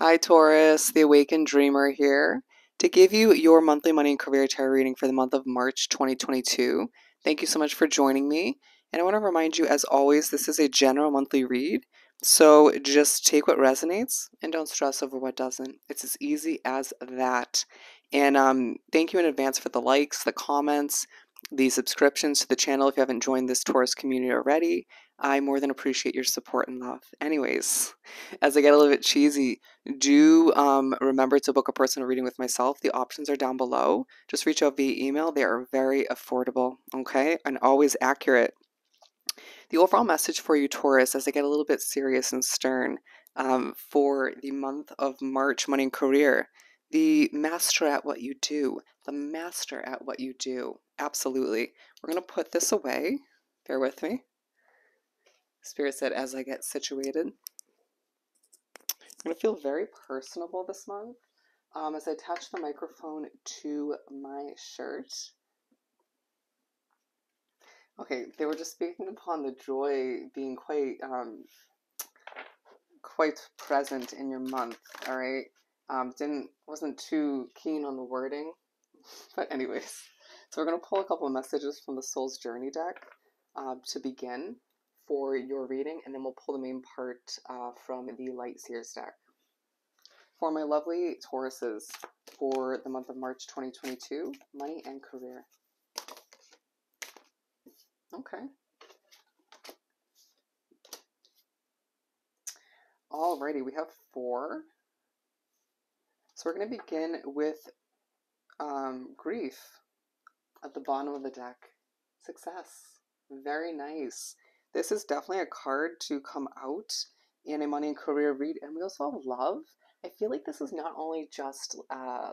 Hi Taurus, the Awakened Dreamer here to give you your monthly money and career tarot reading for the month of March 2022. Thank you so much for joining me. And I want to remind you, as always, this is a general monthly read. So just take what resonates and don't stress over what doesn't. It's as easy as that. And thank you in advance for the likes, the comments, the subscriptions to the channel if you haven't joined this Taurus community already. I more than appreciate your support and love. Anyways, as I get a little bit cheesy, do remember to book a personal reading with myself. The options are down below. Just reach out via email. They are very affordable, okay, and always accurate. The overall message for you, Taurus, as I get a little bit serious and stern, for the month of March, money and career, the master at what you do, the master at what you do. Absolutely. We're going to put this away. Bear with me. Spirit said, as I get situated. I'm going to feel very personable this month as I attach the microphone to my shirt. Okay, they were just speaking upon the joy being quite present in your month. All right, wasn't too keen on the wording, but anyways, so we're going to pull a couple of messages from the Soul's Journey deck to begin for your reading, and then we'll pull the main part from the Light Seers deck. For my lovely Tauruses for the month of March 2022, money and career. Okay. Alrighty, we have 4. So we're going to begin with grief at the bottom of the deck. Success. Very nice. This is definitely a card to come out in a money and career read. And we also have love. I feel like this is not only just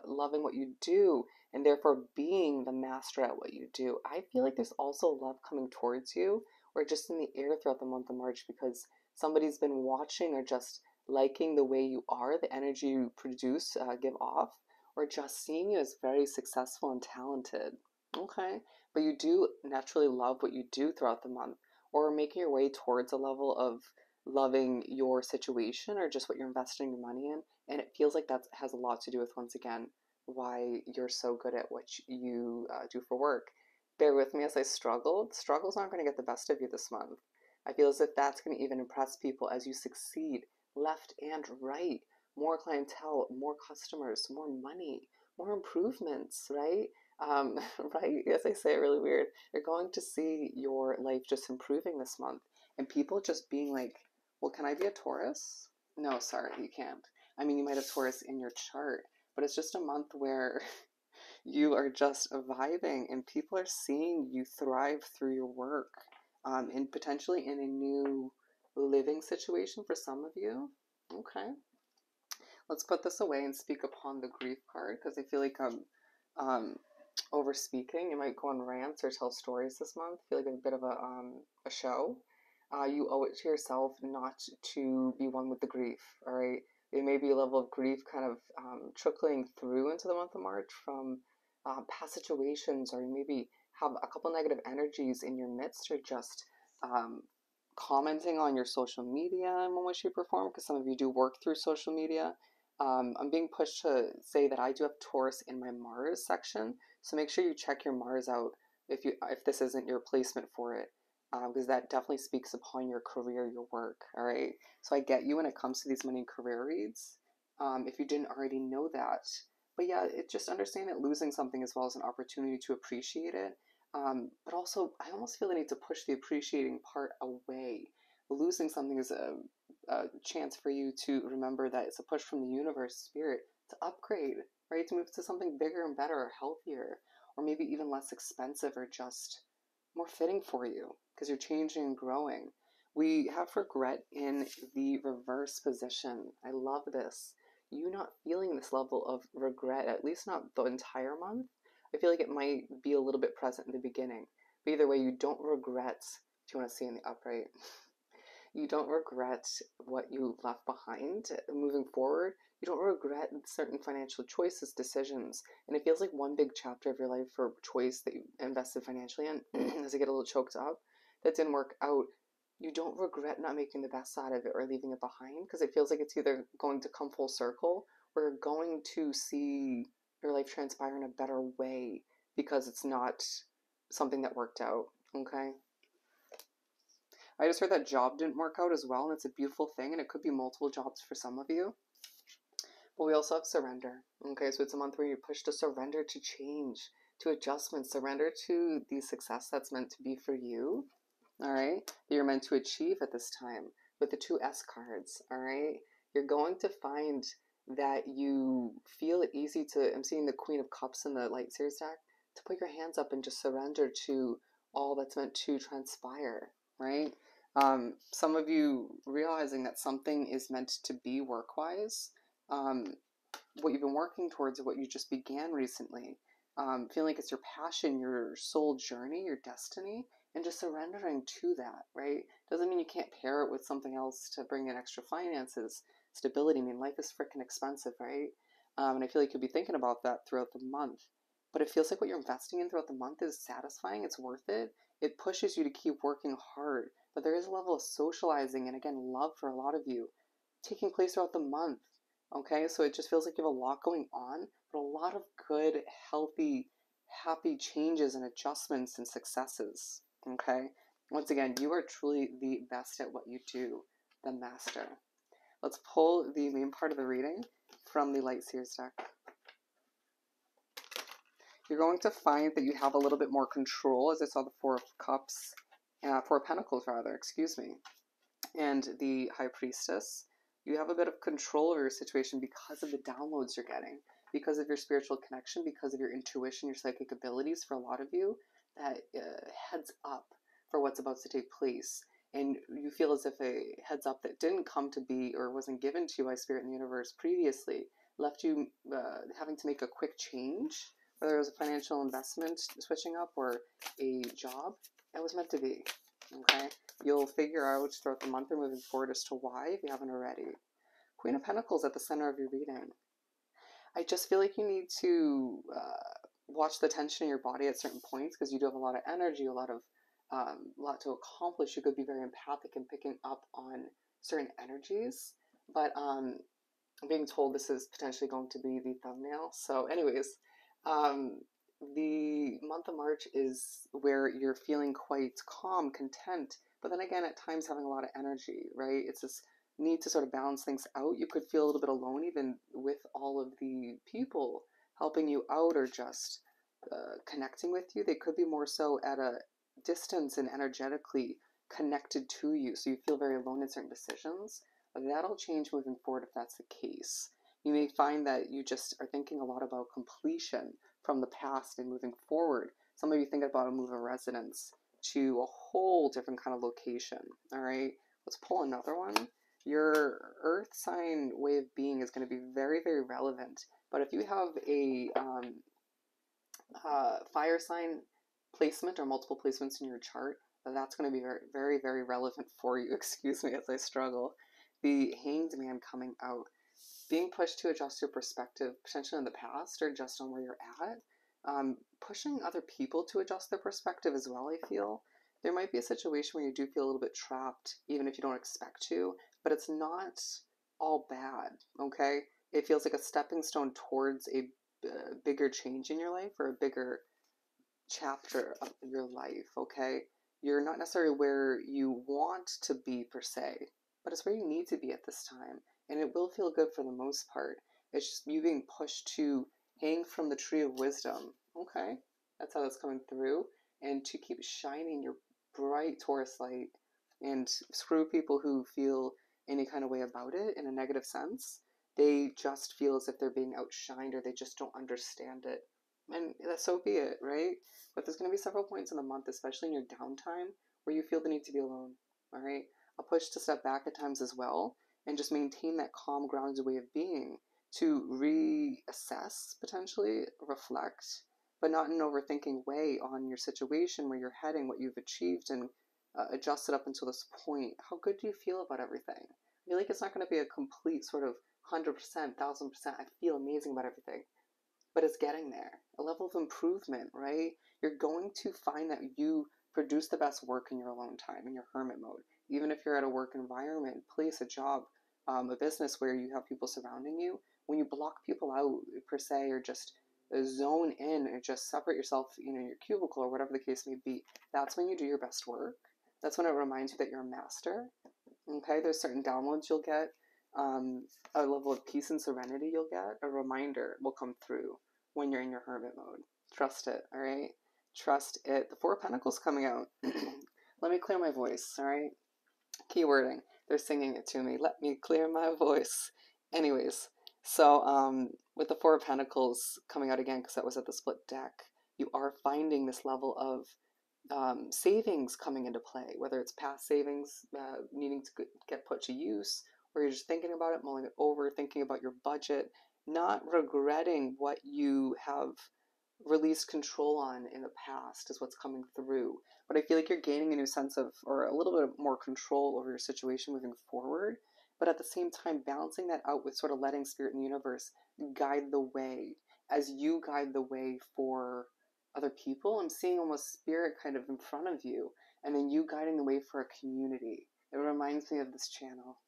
loving what you do and therefore being the master at what you do. I feel like there's also love coming towards you or just in the air throughout the month of March because somebody's been watching or just liking the way you are, the energy you produce, give off, or just seeing you as very successful and talented. Okay, but you do naturally love what you do throughout the month or making your way towards a level of loving your situation or just what you're investing your money in. And it feels like that has a lot to do with, once again, why you're so good at what you do for work. Bear with me as I struggled. Struggles aren't going to get the best of you this month. I feel as if that's going to even impress people as you succeed left and right. More clientele, more customers, more money, more improvements, right? Right? Yes, I say it really weird. You're going to see your life just improving this month. And people just being like, well, can I be a Taurus? No, sorry, you can't. I mean, you might have Taurus in your chart, but it's just a month where you are just vibing and people are seeing you thrive through your work and potentially in a new living situation for some of you. Okay. Let's put this away and speak upon the grief card because I feel like I'm over speaking. You might go on rants or tell stories this month. I feel like a bit of a show. You owe it to yourself not to be one with the grief, all right? There may be a level of grief kind of trickling through into the month of March from past situations, or you maybe have a couple negative energies in your midst, or just commenting on your social media in one way, shape, or form, because some of you do work through social media. I'm being pushed to say that I do have Taurus in my Mars section, so make sure you check your Mars out if this isn't your placement for it. Because that definitely speaks upon your career, your work, all right? So I get you when it comes to these money and career reads, if you didn't already know that. But yeah, just understand that losing something as well as an opportunity to appreciate it. But also, I almost feel the need to push the appreciating part away. Losing something is a chance for you to remember that it's a push from the universe, spirit, to upgrade, right? To move to something bigger and better or healthier, or maybe even less expensive or just more fitting for you because you're changing and growing. We have regret in the reverse position. I love this. You not feeling this level of regret, at least not the entire month. I feel like it might be a little bit present in the beginning. But either way, you don't regret, do you want to see in the upright? You don't regret what you left behind moving forward. You don't regret certain financial choices, decisions. And it feels like one big chapter of your life or choice that you invested financially in, as I get a little choked up, that didn't work out. you don't regret not making the best out of it or leaving it behind, because it feels like it's either going to come full circle or you're going to see your life transpire in a better way because it's not something that worked out. Okay. I just heard that job didn't work out as well, and it's a beautiful thing, and it could be multiple jobs for some of you. But we also have surrender. Okay, so it's a month where you push to surrender to change, to adjustment, surrender to the success that's meant to be for you. All right, that you're meant to achieve at this time with the 2S cards. All right, you're going to find that you feel it easy to, I'm seeing the Queen of Cups in the Light Series deck, to put your hands up and just surrender to all that's meant to transpire, right? Some of you realizing that something is meant to be work-wise, what you've been working towards or what you just began recently, feeling like it's your passion, your soul journey, your destiny, and just surrendering to that, right? Doesn't mean you can't pair it with something else to bring in extra finances, stability. I mean, life is freaking expensive, right? And I feel like you'll be thinking about that throughout the month. But it feels like what you're investing in throughout the month is satisfying. It's worth it. It pushes you to keep working hard. But there is a level of socializing and, again, love for a lot of you taking place throughout the month. Okay, so it just feels like you have a lot going on, but a lot of good, healthy, happy changes and adjustments and successes. Okay, once again, you are truly the best at what you do, the master. Let's pull the main part of the reading from the Light Seers deck. You're going to find that you have a little bit more control, as I saw the Four of Cups, Four of Pentacles rather, excuse me, and the High Priestess. You have a bit of control over your situation because of the downloads you're getting, because of your spiritual connection, because of your intuition, your psychic abilities for a lot of you, that heads up for what's about to take place. And you feel as if a heads up that didn't come to be or wasn't given to you by Spirit in the universe previously left you having to make a quick change, whether it was a financial investment switching up or a job. It was meant to be. Okay? You'll figure out throughout the month or moving forward as to why, if you haven't already. Queen of Pentacles at the center of your reading. I just feel like you need to watch the tension in your body at certain points, because you do have a lot of energy, a lot to accomplish. You could be very empathic and picking up on certain energies, but I'm being told this is potentially going to be the thumbnail. So anyways, the month of March is where you're feeling quite calm, content, but then again, at times having a lot of energy, right? It's this need to sort of balance things out. You could feel a little bit alone even with all of the people helping you out or just connecting with you. They could be more so at a distance and energetically connected to you, so you feel very alone in certain decisions. That'll change moving forward if that's the case. You may find that you just are thinking a lot about completion from the past and moving forward. Some of you think about a move of residence to a whole different kind of location. All right, let's pull another one. Your earth sign way of being is going to be very, very relevant. But if you have a fire sign placement or multiple placements in your chart, that's going to be very, very, very relevant for you. Excuse me as I struggle. The Hanged Man coming out. Being pushed to adjust your perspective, potentially in the past, or just on where you're at. Pushing other people to adjust their perspective as well, I feel. There might be a situation where you do feel a little bit trapped, even if you don't expect to, but it's not all bad, okay? It feels like a stepping stone towards a bigger change in your life, or a bigger chapter of your life, okay? You're not necessarily where you want to be per se, but it's where you need to be at this time. And it will feel good for the most part. It's just you being pushed to hang from the tree of wisdom. Okay, that's how that's coming through. And to keep shining your bright Taurus light, and screw people who feel any kind of way about it in a negative sense. They just feel as if they're being outshined, or they just don't understand it. And so be it, right? But there's going to be several points in the month, especially in your downtime, where you feel the need to be alone. All right, a push to step back at times as well, and just maintain that calm, grounded way of being, to reassess, potentially reflect, but not in an overthinking way on your situation, where you're heading, what you've achieved, and adjusted up until this point. How good do you feel about everything? I feel like it's not going to be a complete sort of 100%, 1000%. I feel amazing about everything, but it's getting there. A level of improvement, right? You're going to find that you produce the best work in your alone time, in your hermit mode. even if you're at a work environment, place, a job, a business where you have people surrounding you, when you block people out per se, or just zone in or just separate yourself, in your cubicle or whatever the case may be, that's when you do your best work. That's when it reminds you that you're a master. Okay, there's certain downloads you'll get, a level of peace and serenity you'll get, a reminder will come through when you're in your hermit mode. Trust it, all right? Trust it. The Four of Pentacles coming out. Let me clear my voice, all right? Keywording. They're singing it to me. Let me clear my voice. Anyways, so with the Four of Pentacles coming out again, because that was at the split deck, you are finding this level of savings coming into play, whether it's past savings needing to get put to use, or you're just thinking about it, mulling it over, thinking about your budget, not regretting what you have released control on in the past is what's coming through. But I feel like you're gaining a new sense of, or a little bit more control over your situation moving forward, but at the same time balancing that out with sort of letting spirit and the universe guide the way as you guide the way for other people. I'm seeing almost spirit kind of in front of you, and then you guiding the way for a community. It reminds me of this channel.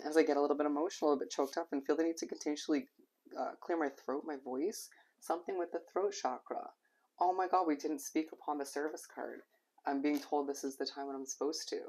As I get a little bit emotional, a bit choked up, and feel the need to continually clear my throat, my voice, something with the throat chakra. Oh my god, we didn't speak upon the service card. I'm being told this is the time when I'm supposed to.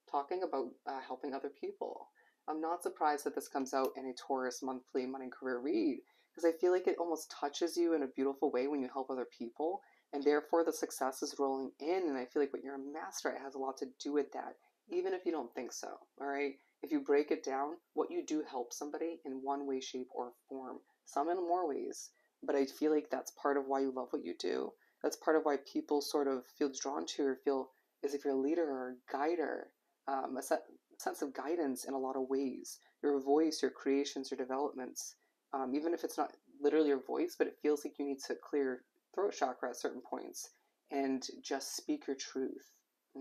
Talking about helping other people. I'm not surprised that this comes out in a Taurus monthly money and career read, because I feel like it almost touches you in a beautiful way when you help other people, and therefore the success is rolling in, and I feel like what you're a master at has a lot to do with that, even if you don't think so, all right? If you break it down, what you do helps somebody in one way, shape, or form, some in more ways, but I feel like that's part of why you love what you do. That's part of why people sort of feel drawn to or feel as if you're a leader or a guider, sense of guidance in a lot of ways. Your voice, your creations, your developments, even if it's not literally your voice, but it feels like you need to clear throat chakra at certain points and just speak your truth,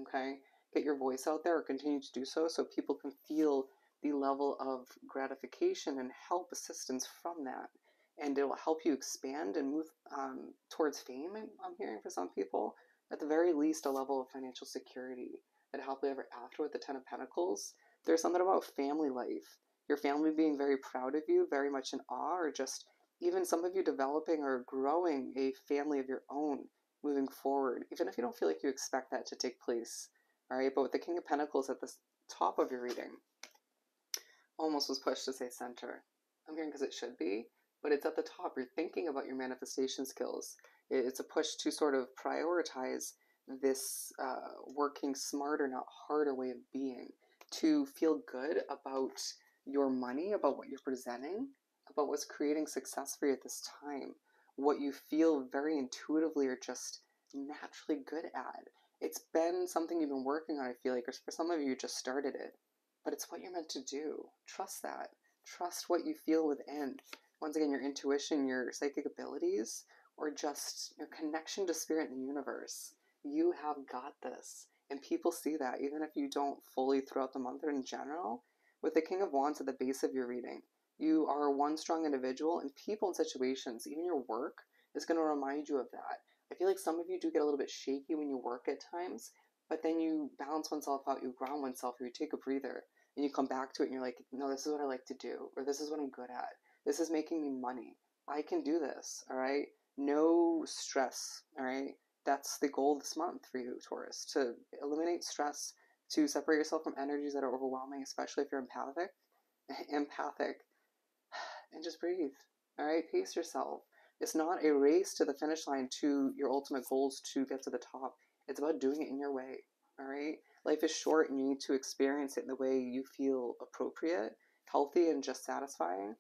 okay? Get your voice out there, or continue to do so people can feel the level of gratification and help, assistance from that. And it will help you expand and move towards fame, I'm hearing for some people. At the very least, a level of financial security that happily ever after with the Ten of Pentacles. There's something about family life. Your family being very proud of you, very much in awe, or just even some of you developing or growing a family of your own moving forward, even if you don't feel like you expect that to take place. All right, but with the King of Pentacles at the top of your reading, almost was pushed to say center. I'm hearing because it should be, but it's at the top. You're thinking about your manifestation skills. It's a push to sort of prioritize this working smarter, not harder way of being, to feel good about your money, about what you're presenting, about what's creating success for you at this time, what you feel very intuitively or just naturally good at. It's been something you've been working on, I feel like, or for some of you, you just started it, but it's what you're meant to do. Trust that. Trust what you feel within. Once again, your intuition, your psychic abilities, or just your connection to spirit and the universe. You have got this. And people see that, even if you don't fully throughout the month or in general. With the King of Wands at the base of your reading, you are one strong individual, and people and situations, even your work, is going to remind you of that. I feel like some of you do get a little bit shaky when you work at times, but then you balance oneself out, you ground oneself, or you take a breather, and you come back to it and you're like, no, this is what I like to do, or this is what I'm good at. This is making me money. I can do this, all right? No stress, all right? That's the goal this month for you, Taurus, to eliminate stress, to separate yourself from energies that are overwhelming, especially if you're empathic, and just breathe, all right? Pace yourself. It's not a race to the finish line to your ultimate goals to get to the top. It's about doing it in your way, all right? Life is short and you need to experience it in the way you feel appropriate, healthy, and just satisfying.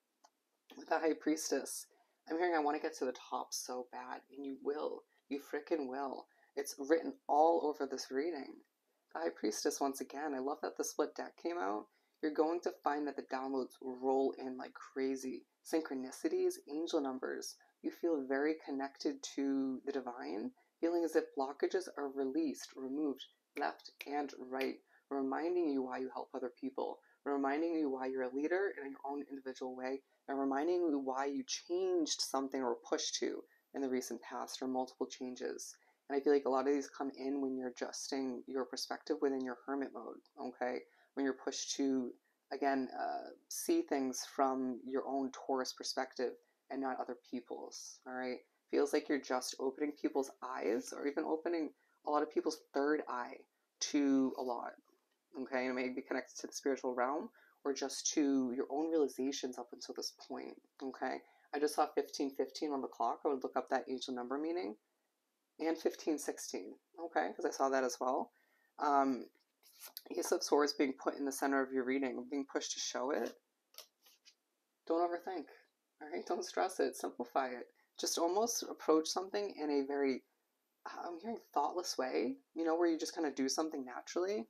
With the High Priestess, I'm hearing I want to get to the top so bad, and you will. You frickin' will. It's written all over this reading. The High Priestess, once again, I love that the split deck came out. You're going to find that the downloads roll in like crazy. Synchronicities, angel numbers. You feel very connected to the divine, feeling as if blockages are released, removed, left and right, reminding you why you help other people, reminding you why you're a leader in your own individual way, and reminding you why you changed something or pushed to in the recent past, or multiple changes. And I feel like a lot of these come in when you're adjusting your perspective within your hermit mode, okay? When you're pushed to, again, see things from your own Taurus perspective and not other people's, all right? Feels like you're just opening people's eyes, or even opening a lot of people's third eye to a lot, okay? And it may be connected to the spiritual realm or just to your own realizations up until this point, okay? I just saw 1515 on the clock. I would look up that angel number meaning. And 1516, okay, because I saw that as well. Ace of Swords being put in the center of your reading, being pushed to show it. Don't overthink, all right? Don't stress it. Simplify it. Just almost approach something in a very, I'm hearing thoughtless way, you know, where you just kind of do something naturally.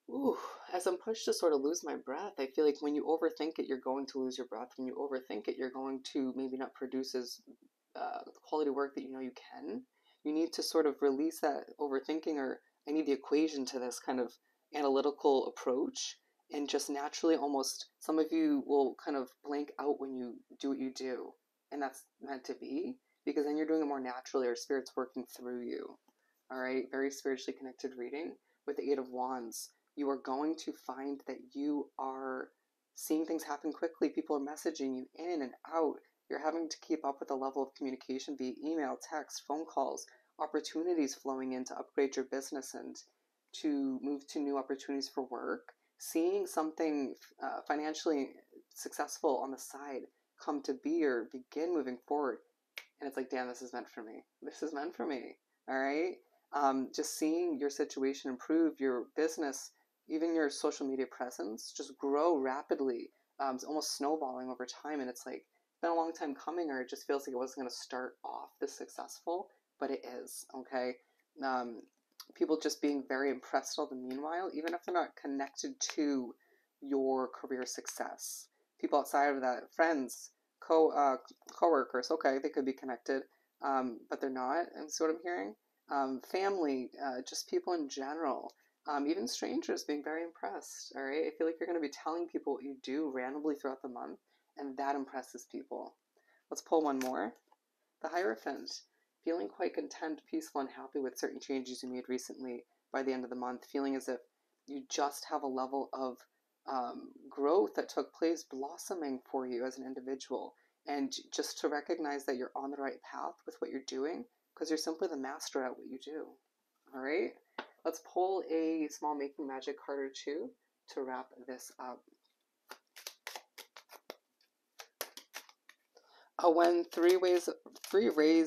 Ooh, as I'm pushed to sort of lose my breath, I feel like when you overthink it, you're going to lose your breath. When you overthink it, you're going to maybe not produce as the quality work that you know you can. You need to sort of release that overthinking, or I need the equation to this kind of analytical approach, and just naturally, almost, some of you will kind of blank out when you do what you do. And that's meant to be, because then you're doing it more naturally, or spirit's working through you. All right, very spiritually connected reading with the Eight of Wands. You are going to find that you are seeing things happen quickly. People are messaging you in and out. You're having to keep up with the level of communication via email, text, phone calls, opportunities flowing in to upgrade your business and to move to new opportunities for work. Seeing something financially successful on the side come to be or begin moving forward. And it's like, damn, this is meant for me. This is meant for me. All right. Just seeing your situation improve, your business, even your social media presence, just grow rapidly. It's almost snowballing over time. And it's like, it's been a long time coming, or it just feels like it wasn't going to start off this successful, but it is, okay? People just being very impressed all the meanwhile, even if they're not connected to your career success. People outside of that, friends, co-workers, okay, they could be connected, but they're not, and so what I'm hearing. Family, just people in general, even strangers being very impressed, all right? I feel like you're going to be telling people what you do randomly throughout the month, and that impresses people. Let's pull one more. The Hierophant, feeling quite content, peaceful, and happy with certain changes you made recently by the end of the month, feeling as if you just have a level of growth that took place blossoming for you as an individual, and just to recognize that you're on the right path with what you're doing, because you're simply the master at what you do. All right, let's pull a small making magic card or two to wrap this up. When three rays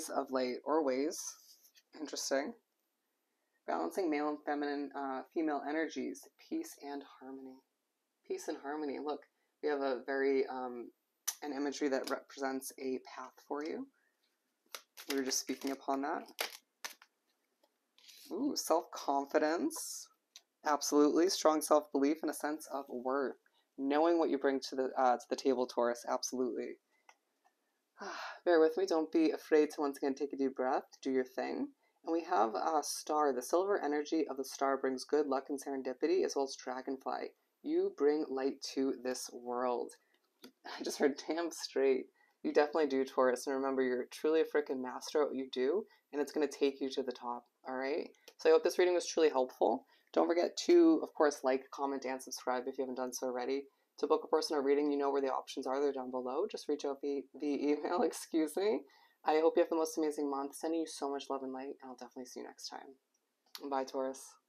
of light, or ways, interesting, balancing male and feminine, female energies, peace and harmony. Peace and harmony. Look, we have a very, an imagery that represents a path for you. We were just speaking upon that. Ooh, self-confidence. Absolutely. Strong self-belief and a sense of worth. Knowing what you bring to the table, Taurus. Absolutely. Bear with me. Don't be afraid to once again take a deep breath. Do your thing. And we have a star. The silver energy of the star brings good luck and serendipity, as well as dragonfly. You bring light to this world. I just heard damn straight. You definitely do, Taurus. And remember, you're truly a freaking master at what you do, and it's going to take you to the top. All right? So I hope this reading was truly helpful. Don't forget to, of course, like, comment, and subscribe if you haven't done so already. To book a personal reading, you know where the options are. They're down below. Just reach out via email, excuse me. I hope you have the most amazing month. Sending you so much love and light, and I'll definitely see you next time. Bye, Taurus.